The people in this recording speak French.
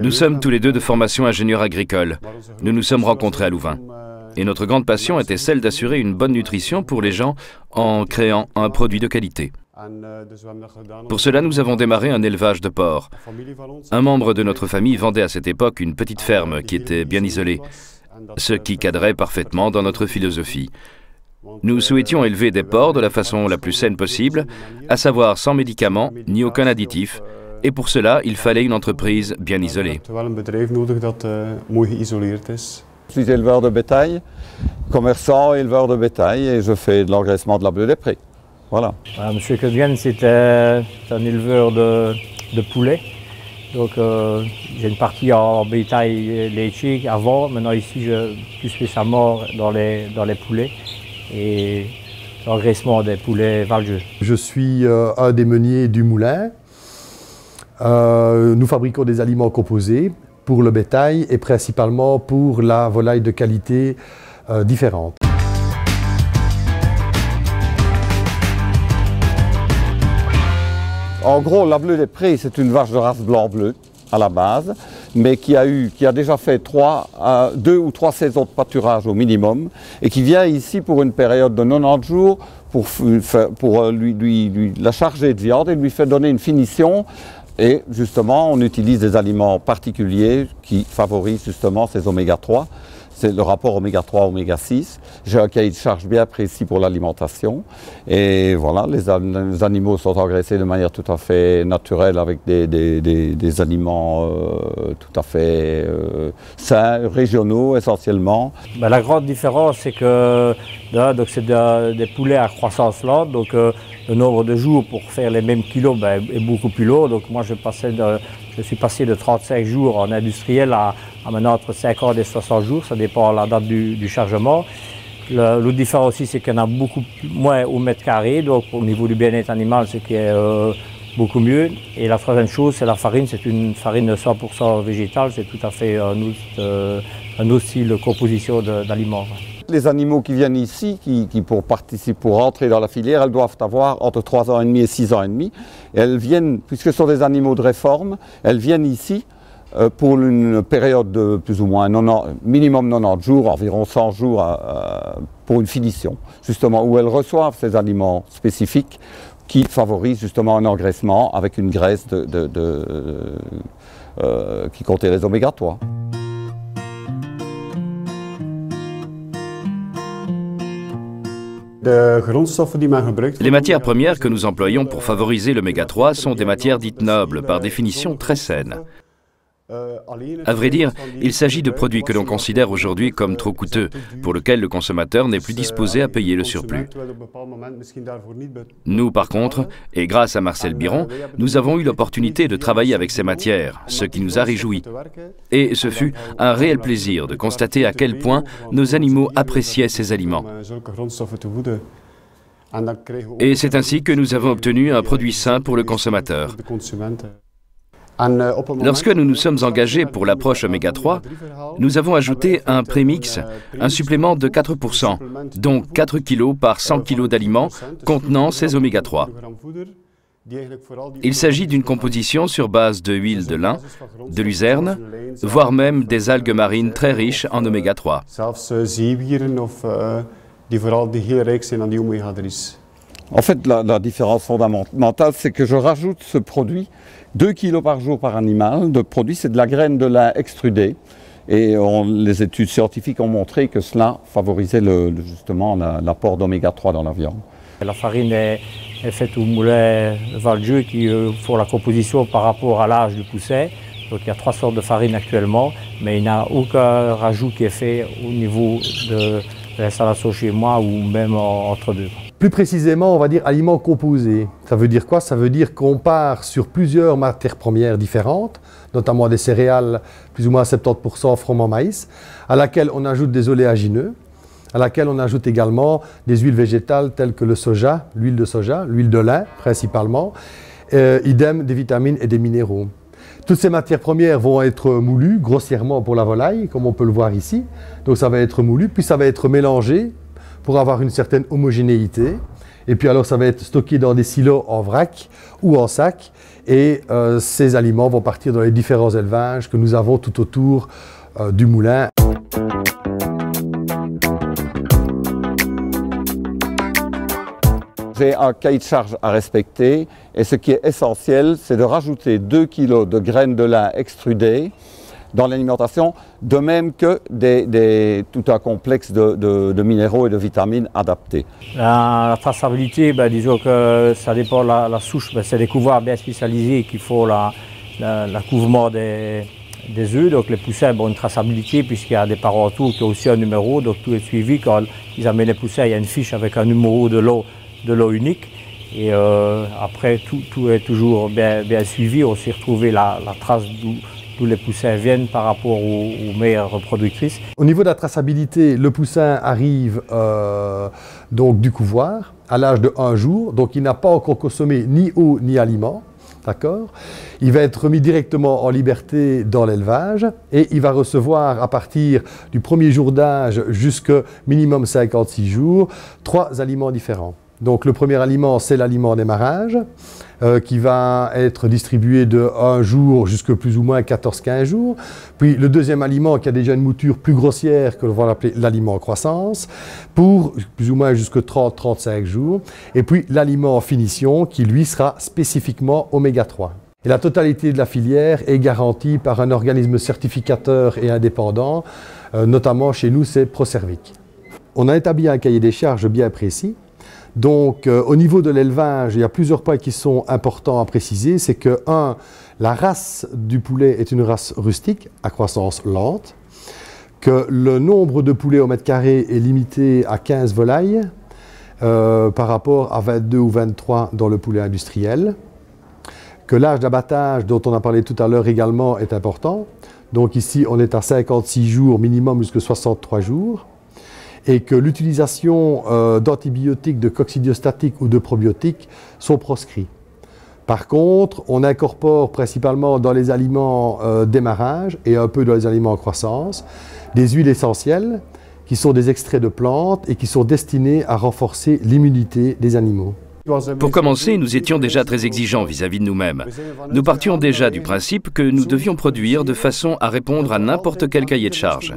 Nous sommes tous les deux de formation ingénieur agricole. Nous nous sommes rencontrés à Louvain. Et notre grande passion était celle d'assurer une bonne nutrition pour les gens en créant un produit de qualité. Pour cela, nous avons démarré un élevage de porcs. Un membre de notre famille vendait à cette époque une petite ferme qui était bien isolée, ce qui cadrait parfaitement dans notre philosophie. Nous souhaitions élever des porcs de la façon la plus saine possible, à savoir sans médicaments ni aucun additif. Et pour cela, il fallait une entreprise bien isolée. Je suis éleveur de bétail, commerçant, éleveur de bétail, et je fais de l'engraissement de la Bleu des Prés. Voilà. Monsieur Codgan, c'était un éleveur de poulets. Donc j'ai une partie en bétail laitier avant. Maintenant ici, je suis spécialement dans les poulets et l'engraissement des poulets Valdieu. Je suis un des meuniers du moulin. Nous fabriquons des aliments composés pour le bétail et principalement pour la volaille de qualité différente. En gros, la Bleu des Prés, c'est une vache de race blanc-bleu à la base, mais qui a déjà fait 2 ou 3 saisons de pâturage au minimum et qui vient ici pour une période de 90 jours pour la charger de viande et lui faire donner une finition. Et justement, on utilise des aliments particuliers qui favorisent justement ces oméga 3. C'est le rapport oméga 3, oméga 6. J'ai un cahier de charge bien précis pour l'alimentation. Et voilà, les animaux sont engraissés de manière tout à fait naturelle avec des aliments tout à fait sains, régionaux essentiellement. Ben, la grande différence, c'est que c'est des poulets à croissance lente. Donc le nombre de jours pour faire les mêmes kilos est beaucoup plus lourd. Donc moi, je suis passé de 35 jours en industriel à maintenant entre 50 et 60 jours, ça dépend de la date du chargement. L'autre différence aussi, c'est qu'il y en a beaucoup moins au mètre carré, donc au niveau du bien-être animal, c'est qui est beaucoup mieux. Et la troisième chose, c'est la farine, c'est une farine de 100% végétale, c'est tout à fait un autre style de composition d'aliments. Les animaux qui viennent ici, pour rentrer dans la filière, elles doivent avoir entre 3 ans et demi et 6 ans et demi. Et elles viennent, puisque ce sont des animaux de réforme, elles viennent ici pour une période de plus ou moins minimum 90 jours, environ 100 jours pour une finition, justement, où elles reçoivent ces aliments spécifiques qui favorisent justement un engraissement avec une graisse qui contient les oméga 3. Les matières premières que nous employons pour favoriser l'oméga 3 sont des matières dites nobles, par définition très saines. À vrai dire, il s'agit de produits que l'on considère aujourd'hui comme trop coûteux, pour lesquels le consommateur n'est plus disposé à payer le surplus. Nous, par contre, et grâce à Marcel Biron, nous avons eu l'opportunité de travailler avec ces matières, ce qui nous a réjouis. Et ce fut un réel plaisir de constater à quel point nos animaux appréciaient ces aliments. Et c'est ainsi que nous avons obtenu un produit sain pour le consommateur. Lorsque nous nous sommes engagés pour l'approche oméga 3, nous avons ajouté un prémix, un supplément de 4%, donc 4 kg par 100 kg d'aliments contenant ces oméga 3. Il s'agit d'une composition sur base de huile de lin, de luzerne, voire même des algues marines très riches en oméga 3. En fait, la différence fondamentale, c'est que je rajoute ce produit 2 kg par jour par animal. De produit, c'est de la graine de lin extrudée. Et les études scientifiques ont montré que cela favorisait justement l'apport d'oméga 3 dans la viande. La farine est faite au moulin Valdieu qui font la composition par rapport à l'âge du pousset. Donc il y a 3 sortes de farine actuellement, mais il n'y a aucun rajout qui est fait au niveau de l'installation chez moi ou même entre deux. Plus précisément, on va dire aliments composés. Ça veut dire quoi? Ça veut dire qu'on part sur plusieurs matières premières différentes, notamment des céréales, plus ou moins 70% froment maïs, à laquelle on ajoute des oléagineux, à laquelle on ajoute également des huiles végétales telles que le soja, l'huile de lin principalement, idem des vitamines et des minéraux. Toutes ces matières premières vont être moulues grossièrement pour la volaille, comme on peut le voir ici. Donc ça va être moulu, puis ça va être mélangé pour avoir une certaine homogénéité. Et puis alors ça va être stocké dans des silos en vrac ou en sac. Et ces aliments vont partir dans les différents élevages que nous avons tout autour du moulin. J'ai un cahier de charge à respecter et ce qui est essentiel, c'est de rajouter 2 kg de graines de lin extrudées dans l'alimentation, de même que tout un complexe de minéraux et de vitamines adaptés. La traçabilité, disons que ça dépend de la souche, c'est des couvoirs bien spécialisés qu'il faut la couvrement des œufs. Donc les poussins ont une traçabilité puisqu'il y a des parents autour qui ont aussi un numéro, donc tout est suivi. Quand ils amènent les poussins, il y a une fiche avec un numéro de lot unique. Et après, tout est toujours bien suivi. On s'est retrouvé la trace d'où les poussins viennent par rapport aux mères reproductrices. Au niveau de la traçabilité, le poussin arrive donc du couvoir à l'âge de 1 jour, donc il n'a pas encore consommé ni eau ni aliments. D'accord ? Il va être remis directement en liberté dans l'élevage et il va recevoir à partir du premier jour d'âge jusqu'au minimum 56 jours 3 aliments différents. Donc le premier aliment, c'est l'aliment démarrage qui va être distribué de 1 jour jusqu'à plus ou moins 14-15 jours. Puis le deuxième aliment qui a déjà une mouture plus grossière que l'on va l'appeler l'aliment croissance pour plus ou moins jusqu'à 30-35 jours. Et puis l'aliment finition qui lui sera spécifiquement oméga 3. Et la totalité de la filière est garantie par un organisme certificateur et indépendant, notamment chez nous c'est Procervic. On a établi un cahier des charges bien précis. Donc, au niveau de l'élevage, il y a plusieurs points qui sont importants à préciser. C'est que, 1, la race du poulet est une race rustique, à croissance lente, que le nombre de poulets au mètre carré est limité à 15 volailles par rapport à 22 ou 23 dans le poulet industriel, que l'âge d'abattage, dont on a parlé tout à l'heure également, est important. Donc ici, on est à 56 jours minimum jusqu'à 63 jours. Et que l'utilisation d'antibiotiques, de coccidiostatiques ou de probiotiques sont proscrits. Par contre, on incorpore principalement dans les aliments démarrage et un peu dans les aliments en croissance des huiles essentielles qui sont des extraits de plantes et qui sont destinés à renforcer l'immunité des animaux. Pour commencer, nous étions déjà très exigeants vis-à-vis de nous-mêmes. Nous partions déjà du principe que nous devions produire de façon à répondre à n'importe quel cahier de charge.